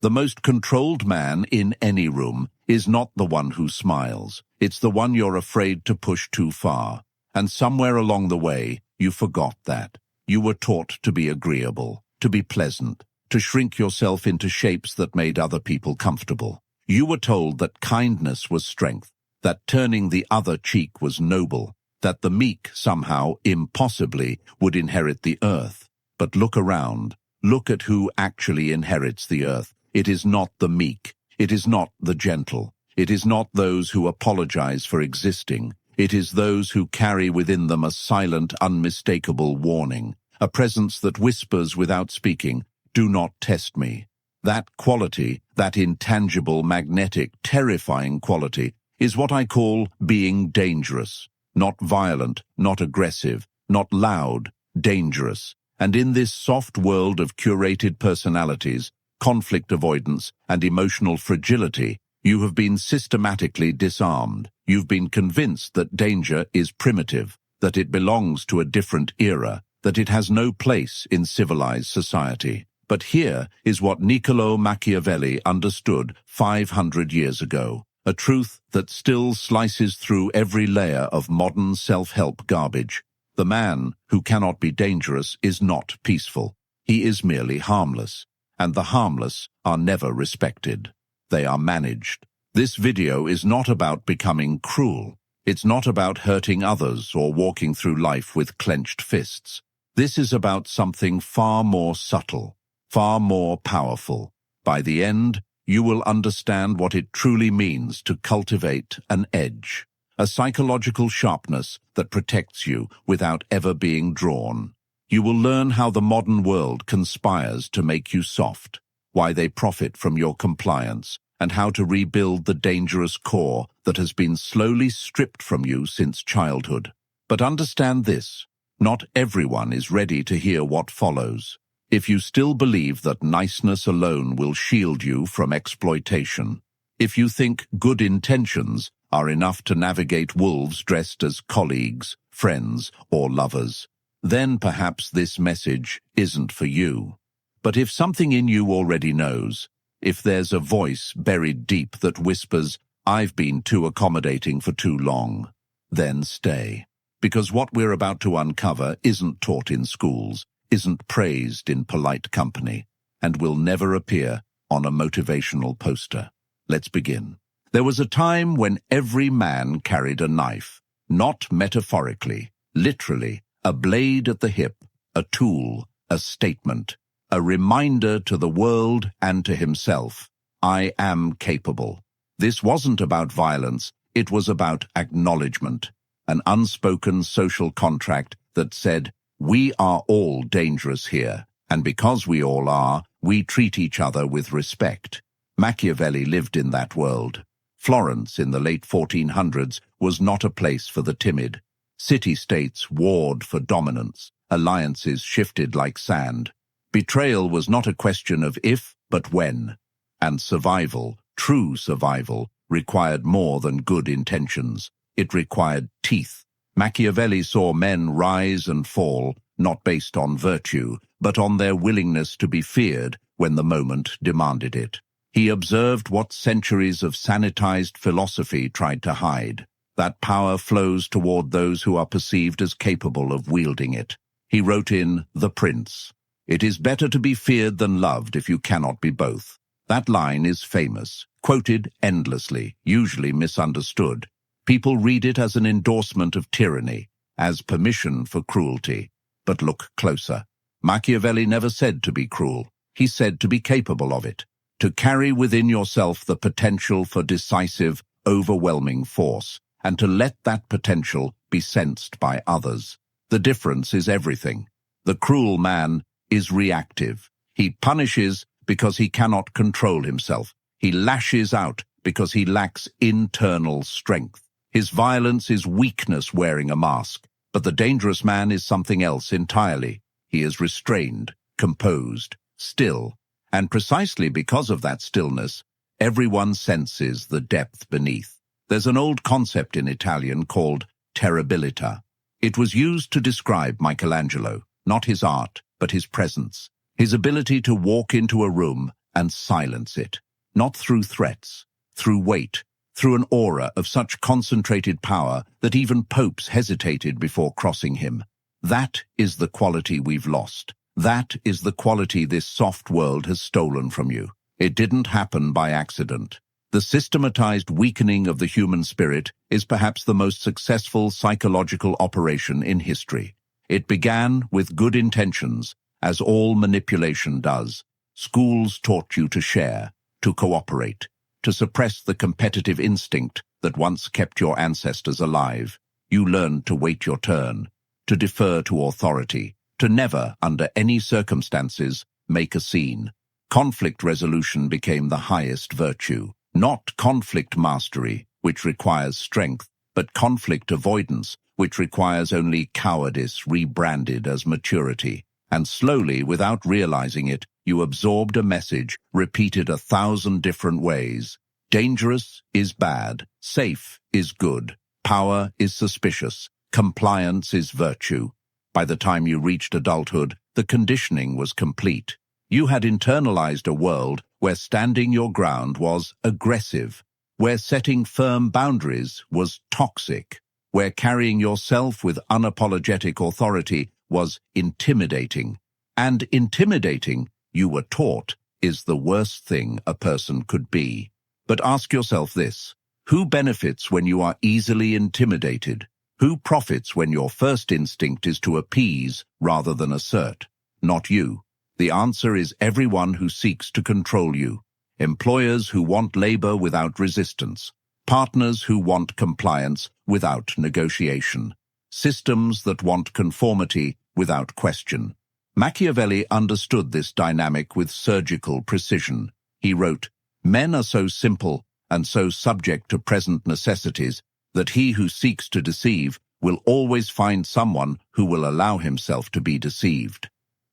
The most controlled man in any room is not the one who smiles. It's the one you're afraid to push too far. And somewhere along the way, you forgot that. You were taught to be agreeable, to be pleasant, to shrink yourself into shapes that made other people comfortable. You were told that kindness was strength, that turning the other cheek was noble, that the meek somehow, impossibly, would inherit the earth. But look around. Look at who actually inherits the earth. It is not the meek. It is not the gentle. It is not those who apologize for existing. It is those who carry within them a silent, unmistakable warning, a presence that whispers without speaking, "Do not test me." That quality, that intangible, magnetic, terrifying quality, is what I call being dangerous. Not violent, not aggressive, not loud, dangerous. And in this soft world of curated personalities, conflict avoidance, and emotional fragility, you have been systematically disarmed. You've been convinced that danger is primitive, that it belongs to a different era, that it has no place in civilized society. But here is what Niccolò Machiavelli understood 500 years ago, a truth that still slices through every layer of modern self-help garbage. The man who cannot be dangerous is not peaceful. He is merely harmless, and the harmless are never respected. They are managed. This video is not about becoming cruel. It's not about hurting others or walking through life with clenched fists. This is about something far more subtle, far more powerful. By the end, you will understand what it truly means to cultivate an edge, a psychological sharpness that protects you without ever being drawn. You will learn how the modern world conspires to make you soft, why they profit from your compliance, and how to rebuild the dangerous core that has been slowly stripped from you since childhood. But understand this, not everyone is ready to hear what follows. If you still believe that niceness alone will shield you from exploitation, if you think good intentions are enough to navigate wolves dressed as colleagues, friends, or lovers, then perhaps this message isn't for you. But if something in you already knows, if there's a voice buried deep that whispers, "I've been too accommodating for too long," then stay. Because what we're about to uncover isn't taught in schools, isn't praised in polite company, and will never appear on a motivational poster. Let's begin. There was a time when every man carried a knife, not metaphorically, literally, a blade at the hip, a tool, a statement, a reminder to the world and to himself, "I am capable." This wasn't about violence, it was about acknowledgement, an unspoken social contract that said, "We are all dangerous here, and because we all are, we treat each other with respect." Machiavelli lived in that world. Florence in the late 1400s was not a place for the timid. City-states warred for dominance. Alliances shifted like sand. Betrayal was not a question of if, but when. And survival, true survival, required more than good intentions. It required teeth. Machiavelli saw men rise and fall, not based on virtue, but on their willingness to be feared when the moment demanded it. He observed what centuries of sanitized philosophy tried to hide. That power flows toward those who are perceived as capable of wielding it. He wrote in The Prince, "It is better to be feared than loved if you cannot be both." That line is famous, quoted endlessly, usually misunderstood. People read it as an endorsement of tyranny, as permission for cruelty. But look closer. Machiavelli never said to be cruel. He said to be capable of it, to carry within yourself the potential for decisive, overwhelming force, and to let that potential be sensed by others. The difference is everything. The cruel man is reactive. He punishes because he cannot control himself. He lashes out because he lacks internal strength. His violence is weakness wearing a mask, but the dangerous man is something else entirely. He is restrained, composed, still, and precisely because of that stillness, everyone senses the depth beneath. There's an old concept in Italian called terribilità. It was used to describe Michelangelo, not his art, but his presence, his ability to walk into a room and silence it. Not through threats, through weight, through an aura of such concentrated power that even popes hesitated before crossing him. That is the quality we've lost. That is the quality this soft world has stolen from you. It didn't happen by accident. The systematized weakening of the human spirit is perhaps the most successful psychological operation in history. It began with good intentions, as all manipulation does. Schools taught you to share, to cooperate, to suppress the competitive instinct that once kept your ancestors alive. You learned to wait your turn, to defer to authority, to never, under any circumstances, make a scene. Conflict resolution became the highest virtue. Not conflict mastery, which requires strength, but conflict avoidance, which requires only cowardice rebranded as maturity. And slowly, without realizing it, you absorbed a message repeated 1,000 different ways. Dangerous is bad, safe is good, power is suspicious, compliance is virtue. By the time you reached adulthood, the conditioning was complete. You had internalized a world where standing your ground was aggressive, where setting firm boundaries was toxic, where carrying yourself with unapologetic authority was intimidating. And intimidating, you were taught, is the worst thing a person could be. But ask yourself this: who benefits when you are easily intimidated? Who profits when your first instinct is to appease rather than assert? Not you. The answer is everyone who seeks to control you. Employers who want labor without resistance. Partners who want compliance without negotiation. Systems that want conformity without question. Machiavelli understood this dynamic with surgical precision. He wrote, "Men are so simple and so subject to present necessities that he who seeks to deceive will always find someone who will allow himself to be deceived."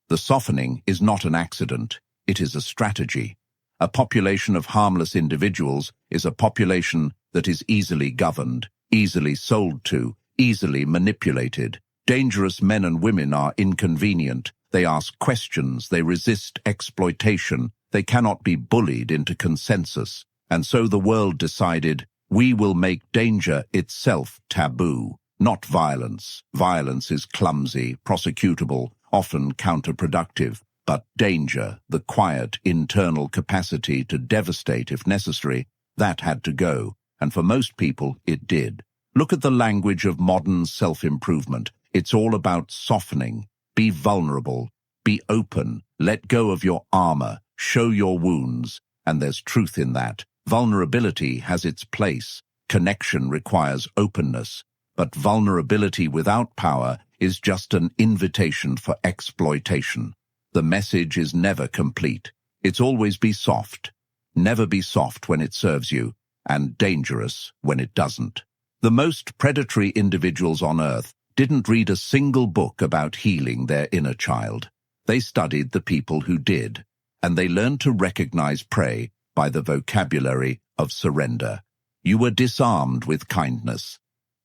The softening is not an accident, it is a strategy. A population of harmless individuals is a population that is easily governed, easily sold to, easily manipulated. Dangerous men and women are inconvenient. They ask questions, they resist exploitation, they cannot be bullied into consensus. And so the world decided, we will make danger itself taboo, not violence. Violence is clumsy, prosecutable, often counterproductive. But danger, the quiet, internal capacity to devastate if necessary, that had to go. And for most people, it did. Look at the language of modern self-improvement. It's all about softening. Be vulnerable. Be open. Let go of your armor. Show your wounds. And there's truth in that. Vulnerability has its place. Connection requires openness. But vulnerability without power is just an invitation for exploitation. The message is never complete. It's always be soft. Never be soft when it serves you, and dangerous when it doesn't. The most predatory individuals on earth didn't read a single book about healing their inner child. They studied the people who did, and they learned to recognize prey by the vocabulary of surrender. You were disarmed with kindness.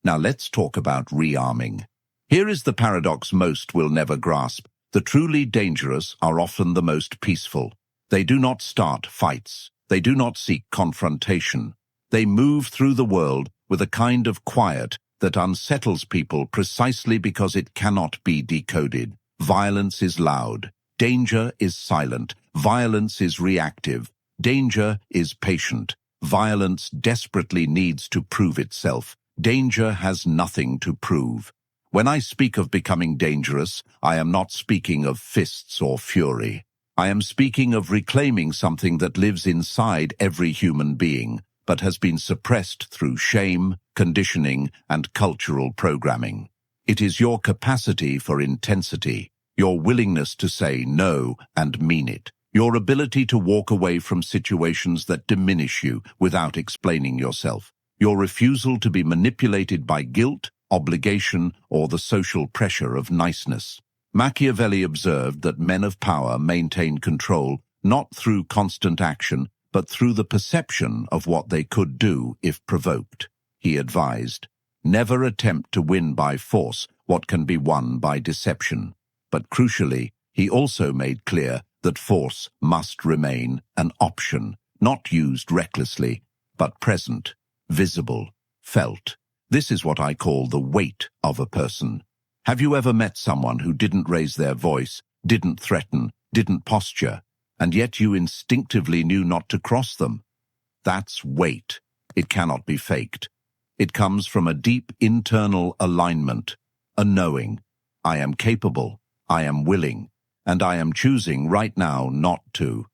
Now let's talk about rearming. Here is the paradox most will never grasp. The truly dangerous are often the most peaceful. They do not start fights. They do not seek confrontation. They move through the world with a kind of quiet that unsettles people precisely because it cannot be decoded. Violence is loud. Danger is silent. Violence is reactive. Danger is patient. Violence desperately needs to prove itself. Danger has nothing to prove. When I speak of becoming dangerous, I am not speaking of fists or fury. I am speaking of reclaiming something that lives inside every human being, but has been suppressed through shame, conditioning, and cultural programming. It is your capacity for intensity, your willingness to say no and mean it, your ability to walk away from situations that diminish you without explaining yourself, your refusal to be manipulated by guilt, obligation, or the social pressure of niceness. Machiavelli observed that men of power maintain control not through constant action, but through the perception of what they could do if provoked. He advised, never attempt to win by force what can be won by deception. But crucially, he also made clear that force must remain an option, not used recklessly, but present, visible, felt. This is what I call the weight of a person. Have you ever met someone who didn't raise their voice, didn't threaten, didn't posture, and yet you instinctively knew not to cross them? That's weight. It cannot be faked. It comes from a deep internal alignment, a knowing. I am capable, I am willing, and I am choosing right now not to.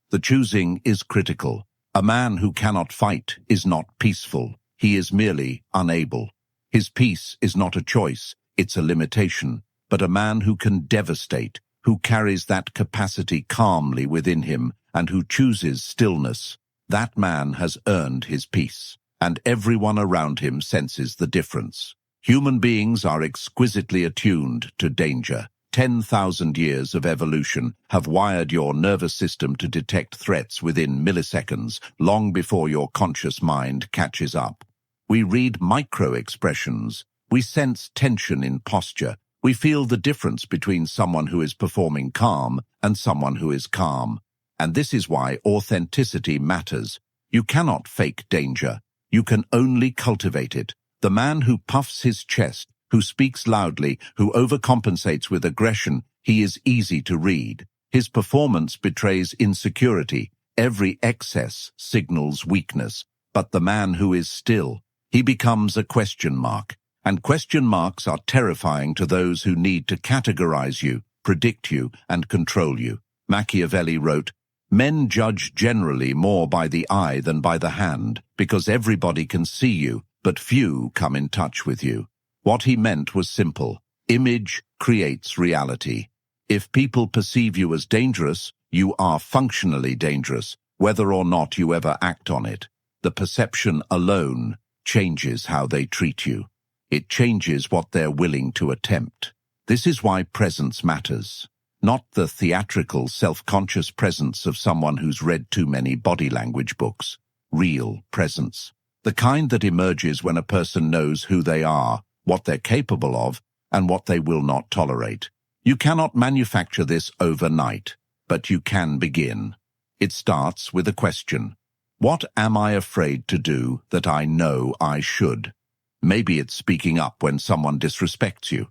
The choosing is critical. A man who cannot fight is not peaceful. He is merely unable. His peace is not a choice, it's a limitation. But a man who can devastate, who carries that capacity calmly within him, and who chooses stillness, that man has earned his peace, and everyone around him senses the difference. Human beings are exquisitely attuned to danger. 10,000 years of evolution have wired your nervous system to detect threats within milliseconds, long before your conscious mind catches up. We read micro-expressions. We sense tension in posture. We feel the difference between someone who is performing calm and someone who is calm. And this is why authenticity matters. You cannot fake danger. You can only cultivate it. The man who puffs his chest, who speaks loudly, who overcompensates with aggression, he is easy to read. His performance betrays insecurity. Every excess signals weakness. But the man who is still, he becomes a question mark. And question marks are terrifying to those who need to categorize you, predict you, and control you. Machiavelli wrote, "Men judge generally more by the eye than by the hand, because everybody can see you, but few come in touch with you." What he meant was simple. Image creates reality. If people perceive you as dangerous, you are functionally dangerous, whether or not you ever act on it. The perception alone changes how they treat you. It changes what they're willing to attempt. This is why presence matters. Not the theatrical, self-conscious presence of someone who's read too many body language books. Real presence. The kind that emerges when a person knows who they are, what they're capable of, and what they will not tolerate. You cannot manufacture this overnight, but you can begin. It starts with a question. What am I afraid to do that I know I should? Maybe it's speaking up when someone disrespects you.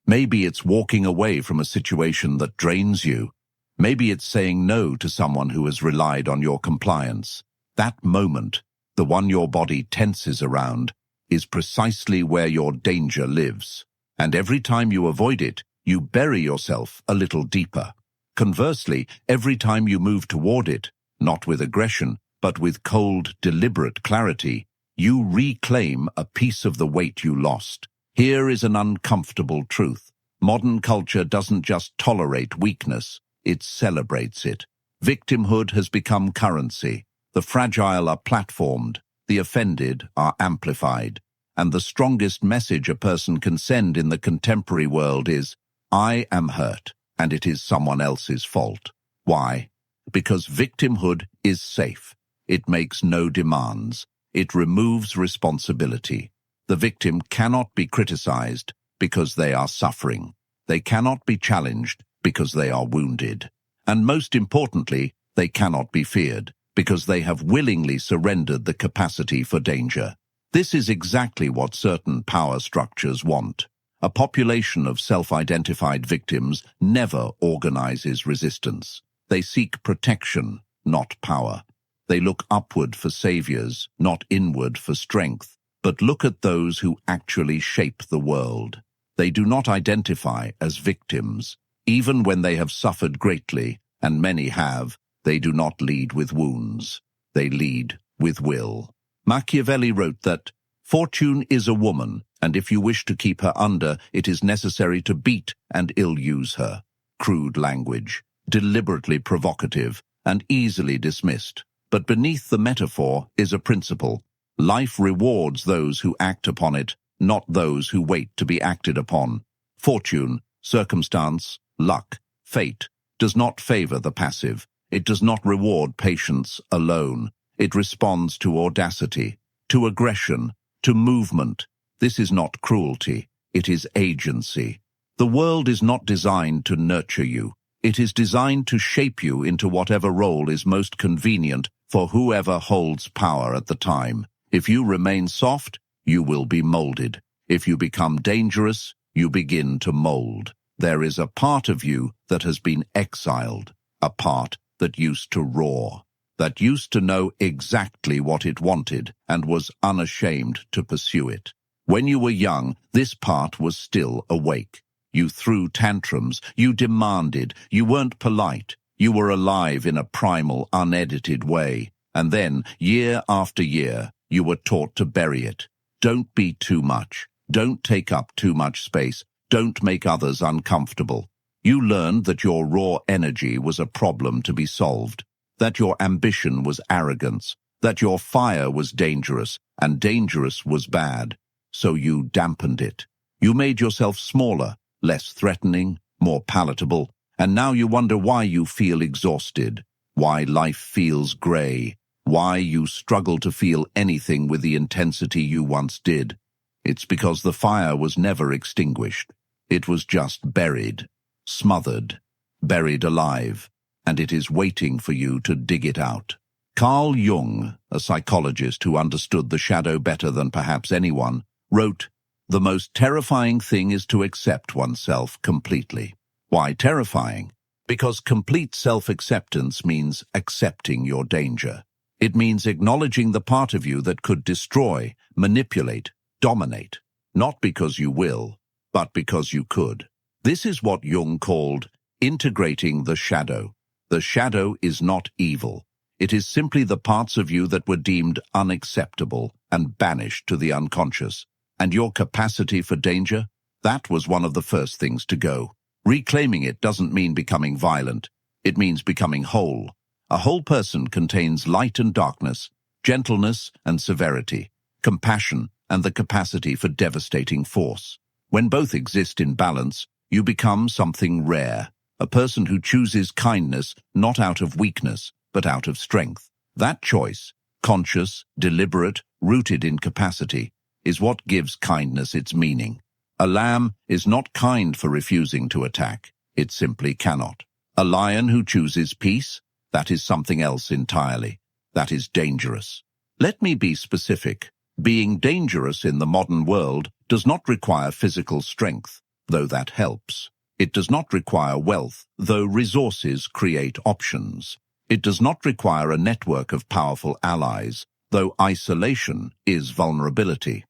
Maybe it's walking away from a situation that drains you. Maybe it's saying no to someone who has relied on your compliance. That moment, the one your body tenses around, is precisely where your danger lives. And every time you avoid it, you bury yourself a little deeper. Conversely, every time you move toward it, not with aggression, but with cold, deliberate clarity, you reclaim a piece of the weight you lost. Here is an uncomfortable truth. Modern culture doesn't just tolerate weakness, it celebrates it. Victimhood has become currency. The fragile are platformed, the offended are amplified. And the strongest message a person can send in the contemporary world is, I am hurt, and it is someone else's fault. Why? Because victimhood is safe. It makes no demands. It removes responsibility. The victim cannot be criticized because they are suffering. They cannot be challenged because they are wounded. And most importantly, they cannot be feared because they have willingly surrendered the capacity for danger. This is exactly what certain power structures want. A population of self-identified victims never organizes resistance. They seek protection, not power. They look upward for saviors, not inward for strength. But look at those who actually shape the world. They do not identify as victims. Even when they have suffered greatly, and many have, they do not lead with wounds. They lead with will. Machiavelli wrote that, "Fortune is a woman, and if you wish to keep her under, it is necessary to beat and ill-use her." Crude language, deliberately provocative, and easily dismissed. But beneath the metaphor is a principle. Life rewards those who act upon it, not those who wait to be acted upon. Fortune, circumstance, luck, fate, does not favor the passive. It does not reward patience alone. It responds to audacity, to aggression, to movement. This is not cruelty. It is agency. The world is not designed to nurture you. It is designed to shape you into whatever role is most convenient for whoever holds power at the time. If you remain soft, you will be molded. If you become dangerous, you begin to mold. There is a part of you that has been exiled, a part that used to roar, that used to know exactly what it wanted and was unashamed to pursue it. When you were young, this part was still awake. You threw tantrums, you demanded, you weren't polite, you were alive in a primal, unedited way. And then, year after year, you were taught to bury it. Don't be too much. Don't take up too much space. Don't make others uncomfortable. You learned that your raw energy was a problem to be solved, that your ambition was arrogance, that your fire was dangerous, and dangerous was bad. So you dampened it. You made yourself smaller, less threatening, more palatable, and now you wonder why you feel exhausted, why life feels grey, why you struggle to feel anything with the intensity you once did. It's because the fire was never extinguished. It was just buried, smothered, buried alive, and it is waiting for you to dig it out. Carl Jung, a psychologist who understood the shadow better than perhaps anyone, wrote, "The most terrifying thing is to accept oneself completely." Why terrifying? Because complete self-acceptance means accepting your danger. It means acknowledging the part of you that could destroy, manipulate, dominate, not because you will, but because you could. This is what Jung called integrating the shadow. The shadow is not evil. It is simply the parts of you that were deemed unacceptable and banished to the unconscious. And your capacity for danger? That was one of the first things to go. Reclaiming it doesn't mean becoming violent. It means becoming whole. A whole person contains light and darkness, gentleness and severity, compassion and the capacity for devastating force. When both exist in balance, you become something rare, a person who chooses kindness not out of weakness, but out of strength. That choice, conscious, deliberate, rooted in capacity, is what gives kindness its meaning. A lamb is not kind for refusing to attack. It simply cannot. A lion who chooses peace, that is something else entirely. That is dangerous. Let me be specific. Being dangerous in the modern world does not require physical strength, though that helps. It does not require wealth, though resources create options. It does not require a network of powerful allies, though isolation is vulnerability.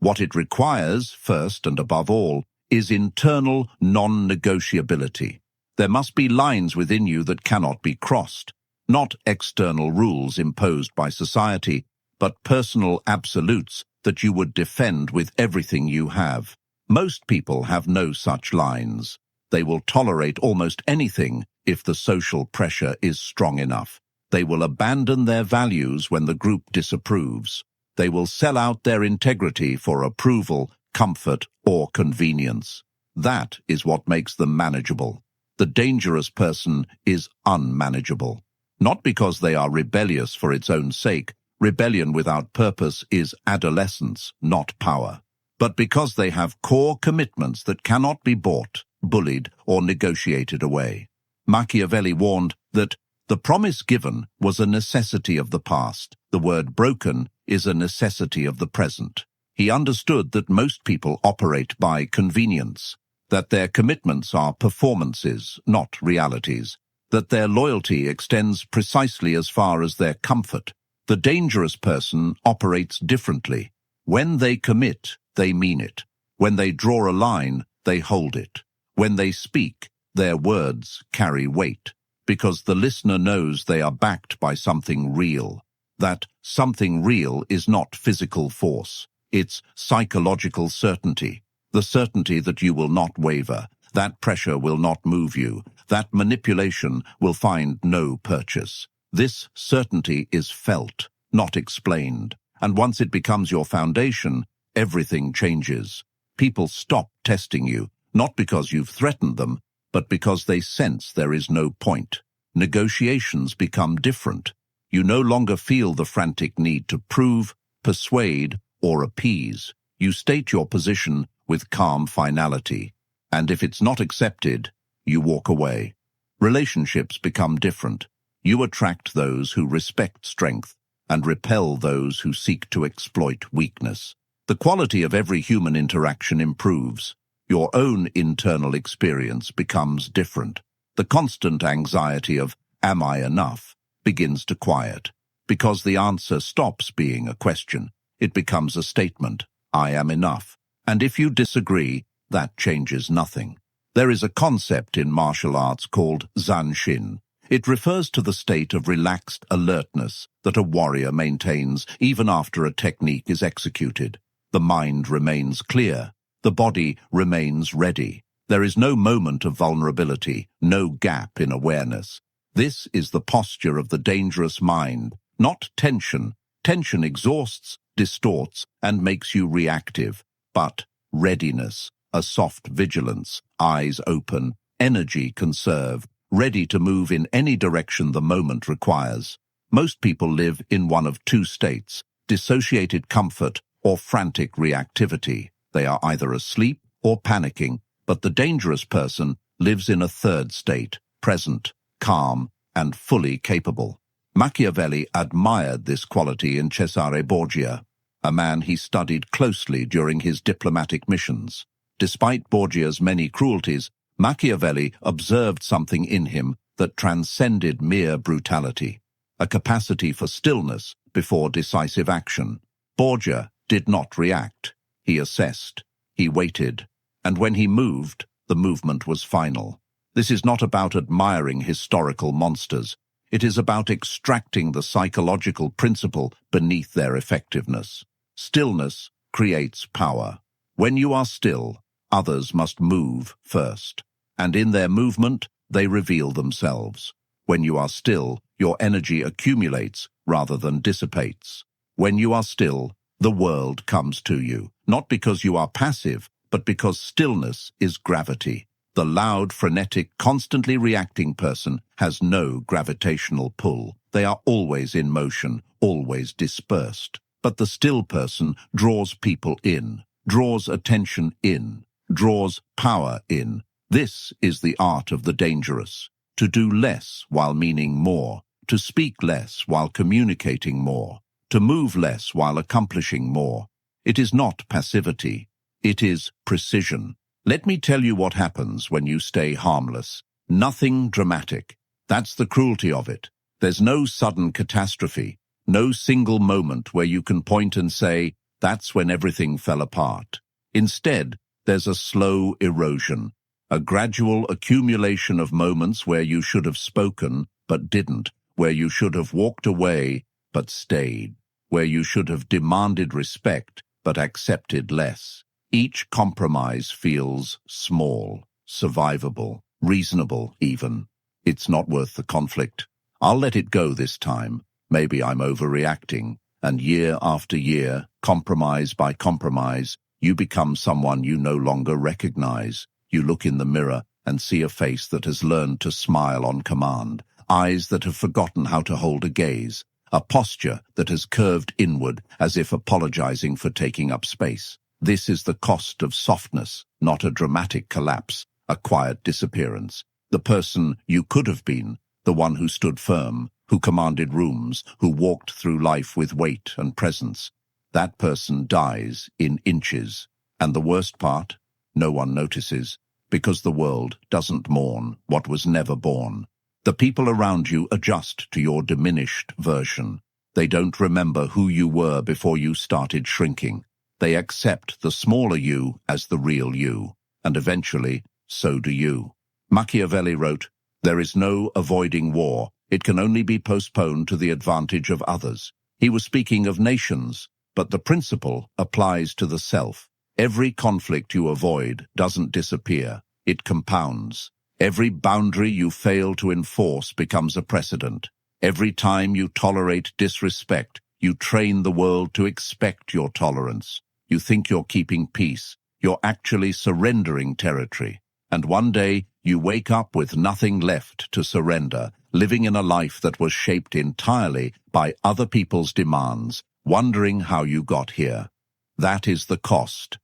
What it requires, first and above all, is internal non-negotiability. There must be lines within you that cannot be crossed, not external rules imposed by society, but personal absolutes that you would defend with everything you have. Most people have no such lines. They will tolerate almost anything if the social pressure is strong enough. They will abandon their values when the group disapproves. They will sell out their integrity for approval, comfort, or convenience. That is what makes them manageable. The dangerous person is unmanageable. Not because they are rebellious for its own sake. Rebellion without purpose is adolescence, not power. But because they have core commitments that cannot be bought, bullied, or negotiated away. Machiavelli warned that the promise given was a necessity of the past. The word broken is a necessity of the present. He understood that most people operate by convenience, that their commitments are performances, not realities, that their loyalty extends precisely as far as their comfort. The dangerous person operates differently. When they commit, they mean it. When they draw a line, they hold it. When they speak, their words carry weight, because the listener knows they are backed by something real. That something real is not physical force. It's psychological certainty. The certainty that you will not waver, that pressure will not move you, that manipulation will find no purchase. This certainty is felt, not explained. And once it becomes your foundation, everything changes. People stop testing you, not because you've threatened them, but because they sense there is no point. Negotiations become different. You no longer feel the frantic need to prove, persuade, or appease. You state your position with calm finality. And if it's not accepted, you walk away. Relationships become different. You attract those who respect strength and repel those who seek to exploit weakness. The quality of every human interaction improves. Your own internal experience becomes different. The constant anxiety of, "Am I enough?" begins to quiet. Because the answer stops being a question, it becomes a statement, "I am enough." And if you disagree, that changes nothing. There is a concept in martial arts called zanshin. It refers to the state of relaxed alertness that a warrior maintains even after a technique is executed. The mind remains clear. The body remains ready. There is no moment of vulnerability, no gap in awareness. This is the posture of the dangerous mind, not tension. Tension exhausts, distorts, and makes you reactive. But readiness, a soft vigilance, eyes open, energy conserved, ready to move in any direction the moment requires. Most people live in one of two states, dissociated comfort or frantic reactivity. They are either asleep or panicking, but the dangerous person lives in a third state, present, calm, and fully capable. Machiavelli admired this quality in Cesare Borgia, a man he studied closely during his diplomatic missions. Despite Borgia's many cruelties, Machiavelli observed something in him that transcended mere brutality, a capacity for stillness before decisive action. Borgia did not react. He assessed, he waited, and when he moved, the movement was final. This is not about admiring historical monsters. It is about extracting the psychological principle beneath their effectiveness. Stillness creates power. When you are still, others must move first, and in their movement, they reveal themselves. When you are still, your energy accumulates rather than dissipates. When you are still, the world comes to you, not because you are passive, but because stillness is gravity. The loud, frenetic, constantly reacting person has no gravitational pull. They are always in motion, always dispersed. But the still person draws people in, draws attention in, draws power in. This is the art of the dangerous. To do less while meaning more, to speak less while communicating more, to move less while accomplishing more. It is not passivity. It is precision. Let me tell you what happens when you stay harmless. Nothing dramatic. That's the cruelty of it. There's no sudden catastrophe, no single moment where you can point and say, "That's when everything fell apart." Instead, there's a slow erosion, a gradual accumulation of moments where you should have spoken but didn't, where you should have walked away but stayed, where you should have demanded respect but accepted less. Each compromise feels small, survivable, reasonable even. It's not worth the conflict. I'll let it go this time. Maybe I'm overreacting. And year after year, compromise by compromise, you become someone you no longer recognize. You look in the mirror and see a face that has learned to smile on command, eyes that have forgotten how to hold a gaze, a posture that has curved inward as if apologizing for taking up space. This is the cost of softness, not a dramatic collapse, a quiet disappearance. The person you could have been, the one who stood firm, who commanded rooms, who walked through life with weight and presence. That person dies in inches. And the worst part, no one notices, because the world doesn't mourn what was never born. The people around you adjust to your diminished version. They don't remember who you were before you started shrinking. They accept the smaller you as the real you, and eventually, so do you. Machiavelli wrote, "There is no avoiding war. It can only be postponed to the advantage of others." He was speaking of nations, but the principle applies to the self. Every conflict you avoid doesn't disappear. It compounds. Every boundary you fail to enforce becomes a precedent. Every time you tolerate disrespect, you train the world to expect your tolerance. You think you're keeping peace. You're actually surrendering territory. And one day, you wake up with nothing left to surrender, living in a life that was shaped entirely by other people's demands, wondering how you got here. That is the cost.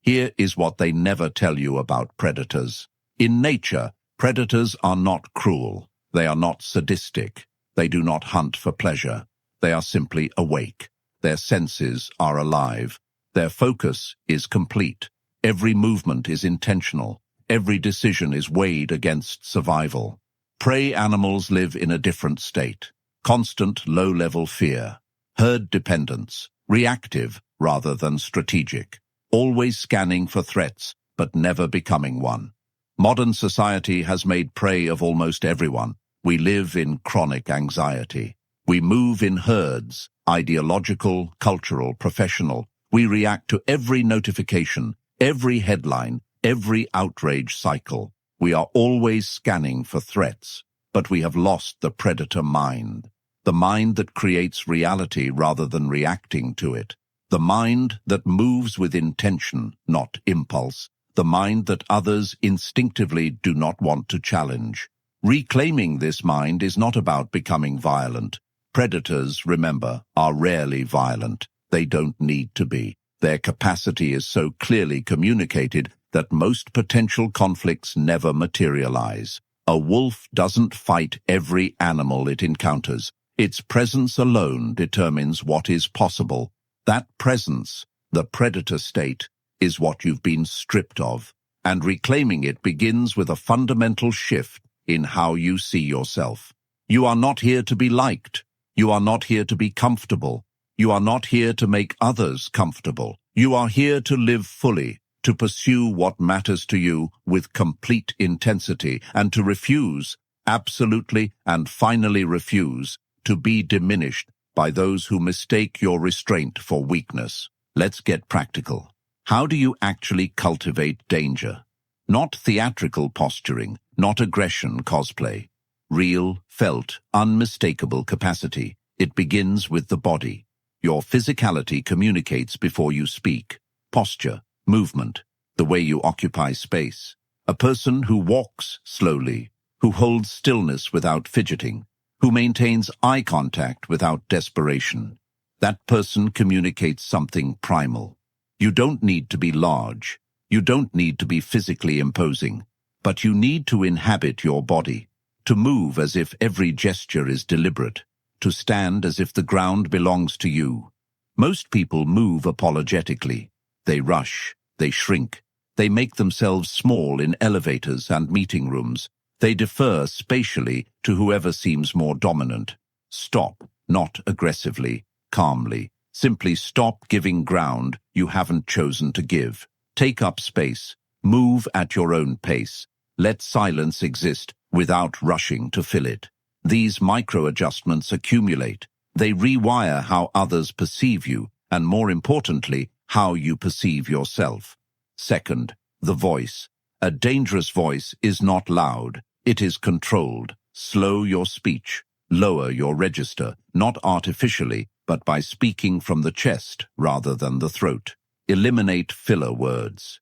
Here is what they never tell you about predators. In nature, Predators are not cruel. They are not sadistic. They do not hunt for pleasure. They are simply awake. Their senses are alive. Their focus is complete. Every movement is intentional. Every decision is weighed against survival. Prey animals live in a different state. Constant low-level fear. Herd dependence. Reactive rather than strategic. Always scanning for threats, but never becoming one. Modern society has made prey of almost everyone. We live in chronic anxiety. We move in herds, ideological, cultural, professional. We react to every notification, every headline, every outrage cycle. We are always scanning for threats, but we have lost the predator mind. The mind that creates reality rather than reacting to it. The mind that moves with intention, not impulse. The mind that others instinctively do not want to challenge. Reclaiming this mind is not about becoming violent. Predators, remember, are rarely violent. They don't need to be. Their capacity is so clearly communicated that most potential conflicts never materialize. A wolf doesn't fight every animal it encounters. Its presence alone determines what is possible. That presence, the predator state, is what you've been stripped of, and reclaiming it begins with a fundamental shift in how you see yourself. You are not here to be liked. You are not here to be comfortable. You are not here to make others comfortable. You are here to live fully, to pursue what matters to you with complete intensity, and to refuse, absolutely and finally refuse, to be diminished by those who mistake your restraint for weakness. Let's get practical. How do you actually cultivate danger? Not theatrical posturing, not aggression cosplay. Real, felt, unmistakable capacity. It begins with the body. Your physicality communicates before you speak. Posture, movement, the way you occupy space. A person who walks slowly, who holds stillness without fidgeting, who maintains eye contact without desperation. That person communicates something primal. You don't need to be large. You don't need to be physically imposing. But you need to inhabit your body, to move as if every gesture is deliberate, to stand as if the ground belongs to you. Most people move apologetically. They rush, they shrink, they make themselves small in elevators and meeting rooms. They defer spatially to whoever seems more dominant. Stop, not aggressively, calmly. Simply stop giving ground you haven't chosen to give. Take up space. Move at your own pace. Let silence exist without rushing to fill it. These micro-adjustments accumulate. They rewire how others perceive you, and more importantly, how you perceive yourself. Second, the voice. A dangerous voice is not loud. It is controlled. Slow your speech. Lower your register, not artificially, but by speaking from the chest rather than the throat. Eliminate filler words.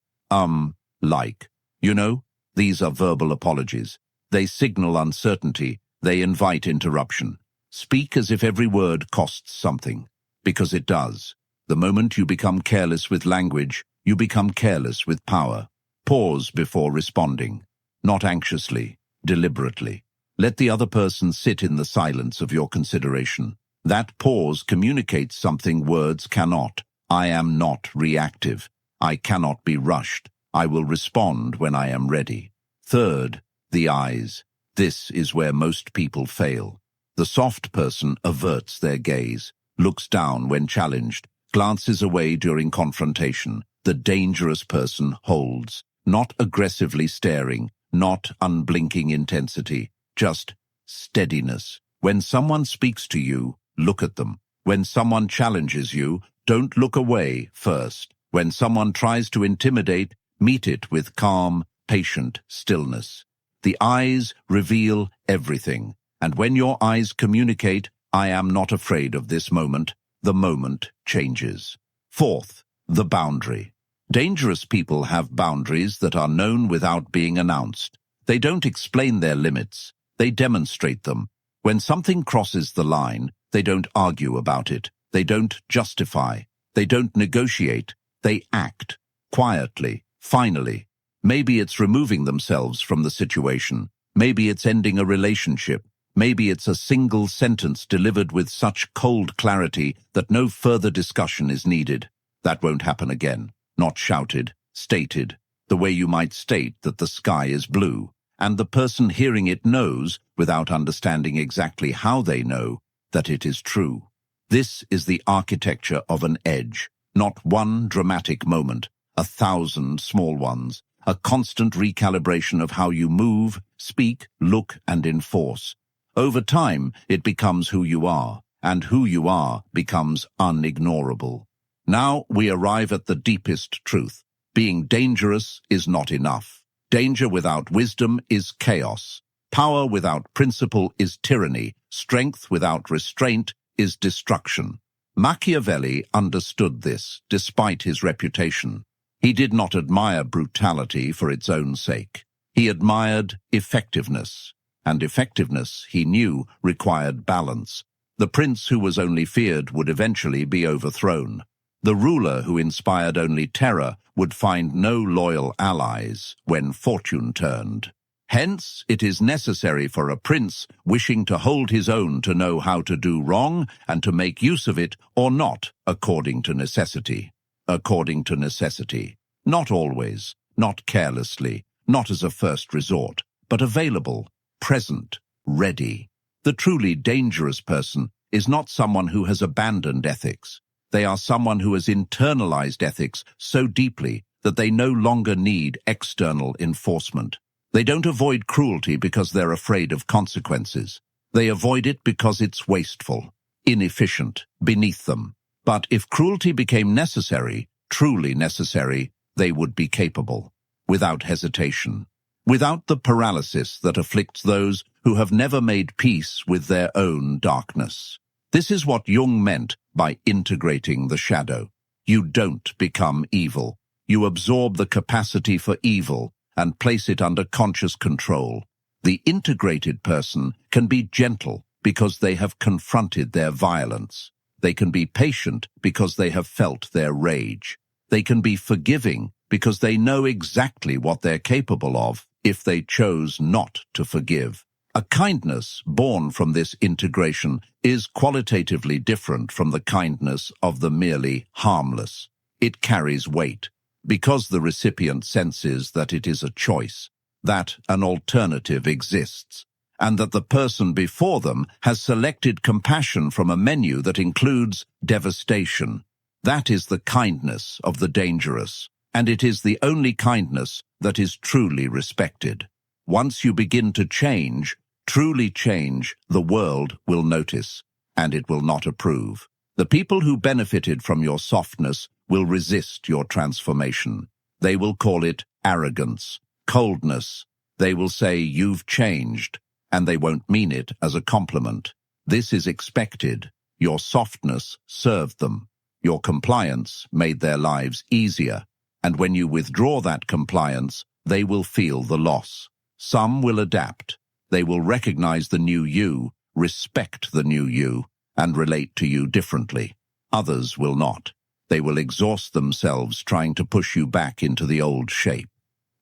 Like. You know, these are verbal apologies. They signal uncertainty. They invite interruption. Speak as if every word costs something, because it does. The moment you become careless with language, you become careless with power. Pause before responding. Not anxiously, deliberately. Let the other person sit in the silence of your consideration. That pause communicates something words cannot. I am not reactive. I cannot be rushed. I will respond when I am ready. Third, the eyes. This is where most people fail. The soft person averts their gaze, looks down when challenged, glances away during confrontation. The dangerous person holds, not aggressively staring, not unblinking intensity, just steadiness. When someone speaks to you, look at them. When someone challenges you, don't look away first. When someone tries to intimidate, meet it with calm, patient stillness. The eyes reveal everything. And when your eyes communicate, I am not afraid of this moment, the moment changes. Fourth, the boundary. Dangerous people have boundaries that are known without being announced. They don't explain their limits. They demonstrate them. When something crosses the line, they don't argue about it. They don't justify. They don't negotiate. They act. Quietly. Finally. Maybe it's removing themselves from the situation. Maybe it's ending a relationship. Maybe it's a single sentence delivered with such cold clarity that no further discussion is needed. That won't happen again. Not shouted, stated, the way you might state that the sky is blue. And the person hearing it knows, without understanding exactly how they know, that it is true. This is the architecture of an edge. Not one dramatic moment, 1,000 small ones. A constant recalibration of how you move, speak, look, and enforce. Over time, it becomes who you are, and who you are becomes unignorable. Now we arrive at the deepest truth. Being dangerous is not enough. Danger without wisdom is chaos. Power without principle is tyranny. Strength without restraint is destruction. Machiavelli understood this, despite his reputation. He did not admire brutality for its own sake. He admired effectiveness, and effectiveness, he knew, required balance. The prince who was only feared would eventually be overthrown. The ruler who inspired only terror would find no loyal allies when fortune turned. Hence, it is necessary for a prince wishing to hold his own to know how to do wrong and to make use of it or not, according to necessity. According to necessity. Not always, not carelessly, not as a first resort, but available, present, ready. The truly dangerous person is not someone who has abandoned ethics. They are someone who has internalized ethics so deeply that they no longer need external enforcement. They don't avoid cruelty because they're afraid of consequences. They avoid it because it's wasteful, inefficient, beneath them. But if cruelty became necessary, truly necessary, they would be capable, without hesitation, without the paralysis that afflicts those who have never made peace with their own darkness. This is what Jung meant by integrating the shadow. You don't become evil. You absorb the capacity for evil and place it under conscious control. The integrated person can be gentle because they have confronted their violence. They can be patient because they have felt their rage. They can be forgiving because they know exactly what they're capable of if they chose not to forgive. A kindness born from this integration is qualitatively different from the kindness of the merely harmless. It carries weight because the recipient senses that it is a choice, that an alternative exists, and that the person before them has selected compassion from a menu that includes devastation. That is the kindness of the dangerous, and it is the only kindness that is truly respected. Once you begin to change, truly change, the world will notice, and it will not approve. The people who benefited from your softness will resist your transformation. They will call it arrogance, coldness. They will say you've changed, and they won't mean it as a compliment. This is expected. Your softness served them. Your compliance made their lives easier, and when you withdraw that compliance, they will feel the loss. Some will adapt. They will recognize the new you, respect the new you, and relate to you differently. Others will not. They will exhaust themselves trying to push you back into the old shape.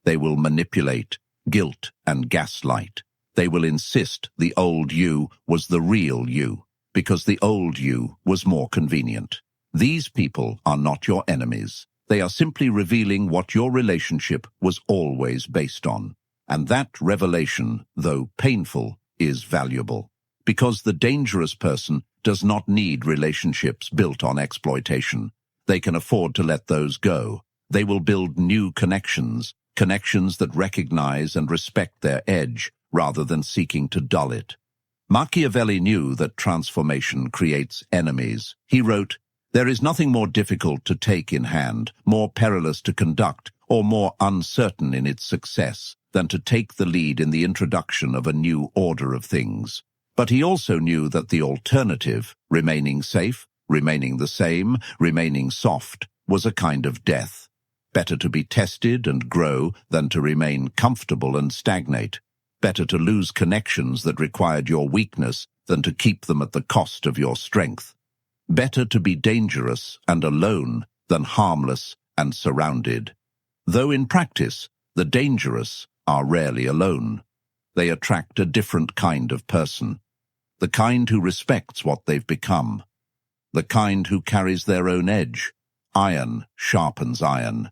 They will manipulate, guilt, and gaslight. They will insist the old you was the real you, because the old you was more convenient. These people are not your enemies. They are simply revealing what your relationship was always based on. And that revelation, though painful, is valuable. Because the dangerous person does not need relationships built on exploitation. They can afford to let those go. They will build new connections, connections that recognize and respect their edge, rather than seeking to dull it. Machiavelli knew that transformation creates enemies. He wrote, "There is nothing more difficult to take in hand, more perilous to conduct, or more uncertain in its success than to take the lead in the introduction of a new order of things." But he also knew that the alternative, remaining safe, remaining the same, remaining soft, was a kind of death. Better to be tested and grow than to remain comfortable and stagnate. Better to lose connections that required your weakness than to keep them at the cost of your strength. Better to be dangerous and alone than harmless and surrounded. Though in practice, The dangerous are rarely alone. They attract a different kind of person, the kind who respects what they've become, the kind who carries their own edge. Iron sharpens iron,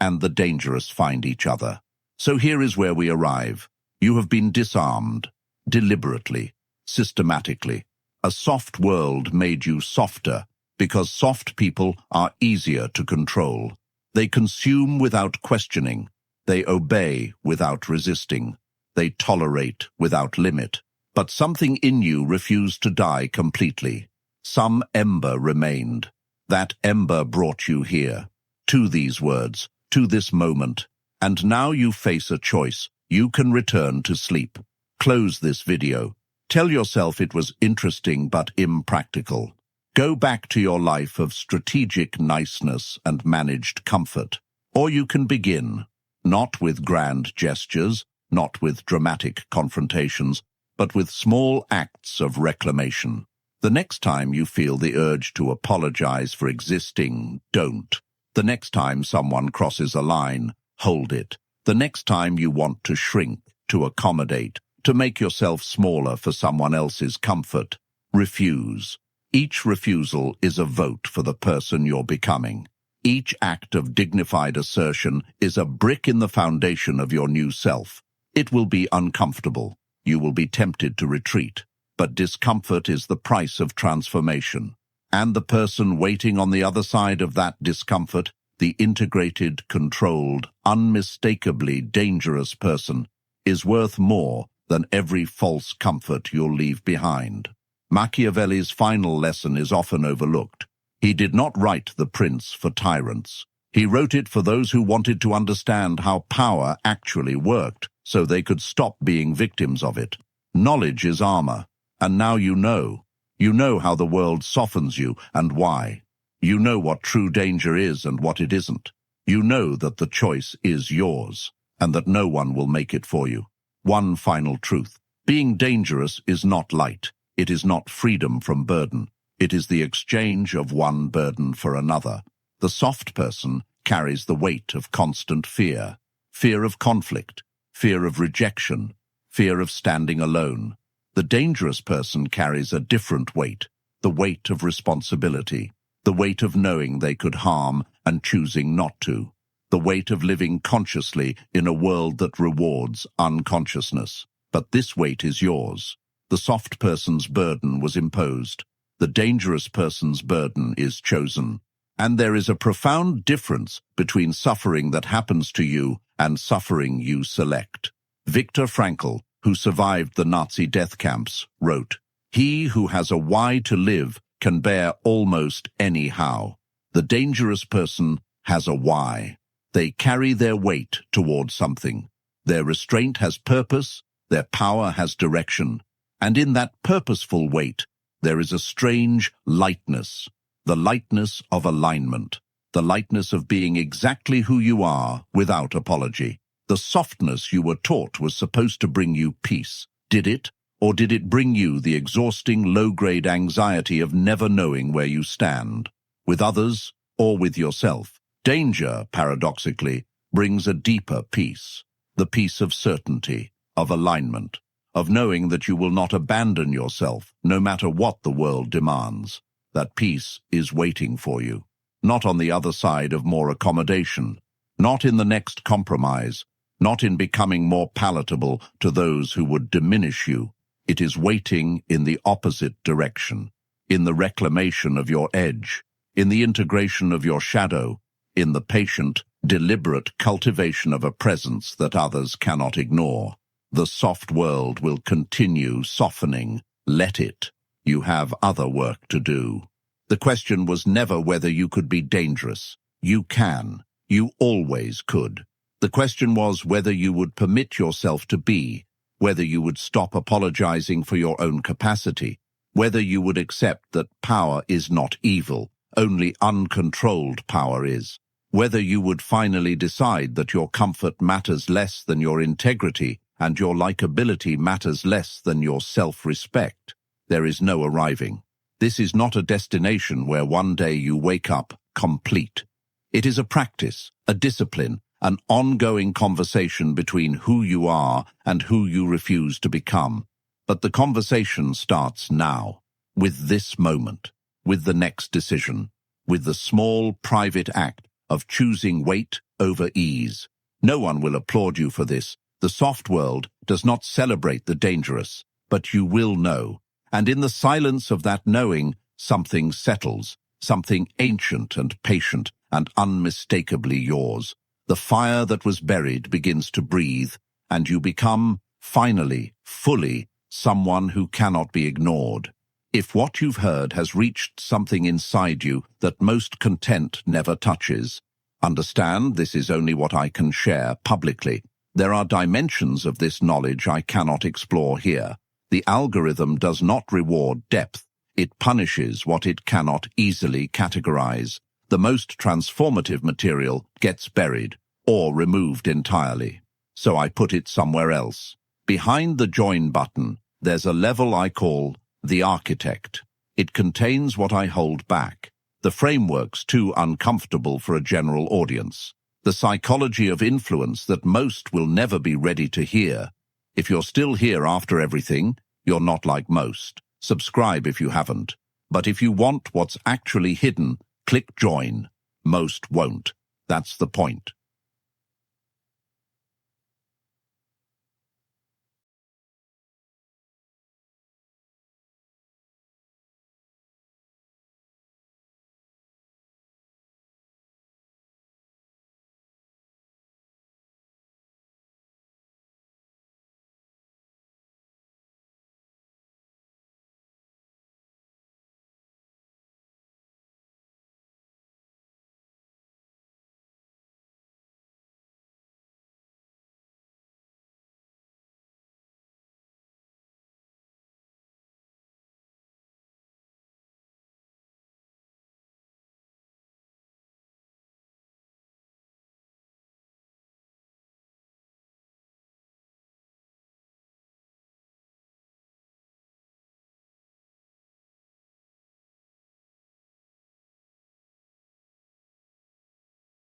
and the dangerous find each other. So here is where we arrive. You have been disarmed, deliberately, systematically. A soft world made you softer, because soft people are easier to control. They consume without questioning. They obey without resisting. They tolerate without limit. But something in you refused to die completely. Some ember remained. That ember brought you here, to these words, to this moment. And now you face a choice. You can return to sleep. Close this video. Tell yourself it was interesting but impractical. Go back to your life of strategic niceness and managed comfort. Or you can begin, not with grand gestures, not with dramatic confrontations, but with small acts of reclamation. The next time you feel the urge to apologize for existing, don't. The next time someone crosses a line, hold it. The next time you want to shrink, to accommodate, to make yourself smaller for someone else's comfort, refuse. Each refusal is a vote for the person you're becoming. Each act of dignified assertion is a brick in the foundation of your new self. It will be uncomfortable. You will be tempted to retreat. But discomfort is the price of transformation. And the person waiting on the other side of that discomfort, the integrated, controlled, unmistakably dangerous person, is worth more than every false comfort you'll leave behind. Machiavelli's final lesson is often overlooked. He did not write The Prince for tyrants. He wrote it for those who wanted to understand how power actually worked, so they could stop being victims of it. Knowledge is armor, and now you know. You know how the world softens you and why. You know what true danger is and what it isn't. You know that the choice is yours, and that no one will make it for you. One final truth. Being dangerous is not light. It is not freedom from burden. It is the exchange of one burden for another. The soft person carries the weight of constant fear. Fear of conflict, fear of rejection, fear of standing alone. The dangerous person carries a different weight, the weight of responsibility, the weight of knowing they could harm and choosing not to, the weight of living consciously in a world that rewards unconsciousness. But this weight is yours. The soft person's burden was imposed. The dangerous person's burden is chosen. And there is a profound difference between suffering that happens to you and suffering you select. Viktor Frankl, who survived the Nazi death camps, wrote, "He who has a why to live can bear almost any how. The dangerous person has a why. They carry their weight toward something. Their restraint has purpose, their power has direction. And in that purposeful weight, there is a strange lightness, the lightness of alignment, the lightness of being exactly who you are without apology. The softness you were taught was supposed to bring you peace. Did it? Or did it bring you the exhausting low-grade anxiety of never knowing where you stand, with others or with yourself? Danger, paradoxically, brings a deeper peace, the peace of certainty, of alignment, of knowing that you will not abandon yourself no matter what the world demands. That peace is waiting for you, not on the other side of more accommodation, not in the next compromise, not in becoming more palatable to those who would diminish you. It is waiting in the opposite direction, in the reclamation of your edge, in the integration of your shadow, in the patient, deliberate cultivation of a presence that others cannot ignore. The soft world will continue softening. Let it. You have other work to do. The question was never whether you could be dangerous. You can. You always could. The question was whether you would permit yourself to be, whether you would stop apologizing for your own capacity, whether you would accept that power is not evil, only uncontrolled power is, whether you would finally decide that your comfort matters less than your integrity and your likability matters less than your self-respect. There is no arriving. This is not a destination where one day you wake up complete. It is a practice, a discipline, an ongoing conversation between who you are and who you refuse to become. But the conversation starts now, with this moment, with the next decision, with the small private act of choosing weight over ease. No one will applaud you for this. The soft world does not celebrate the dangerous, but you will know. And in the silence of that knowing, something settles, something ancient and patient and unmistakably yours. The fire that was buried begins to breathe, and you become, finally, fully, someone who cannot be ignored. If what you've heard has reached something inside you that most content never touches, understand this is only what I can share publicly. There are dimensions of this knowledge I cannot explore here. The algorithm does not reward depth. It punishes what it cannot easily categorize. The most transformative material gets buried or removed entirely. So I put it somewhere else. Behind the join button, there's a level I call the architect. It contains what I hold back. The framework's too uncomfortable for a general audience. The psychology of influence that most will never be ready to hear. If you're still here after everything, you're not like most. Subscribe if you haven't. But if you want what's actually hidden, click join. Most won't. That's the point.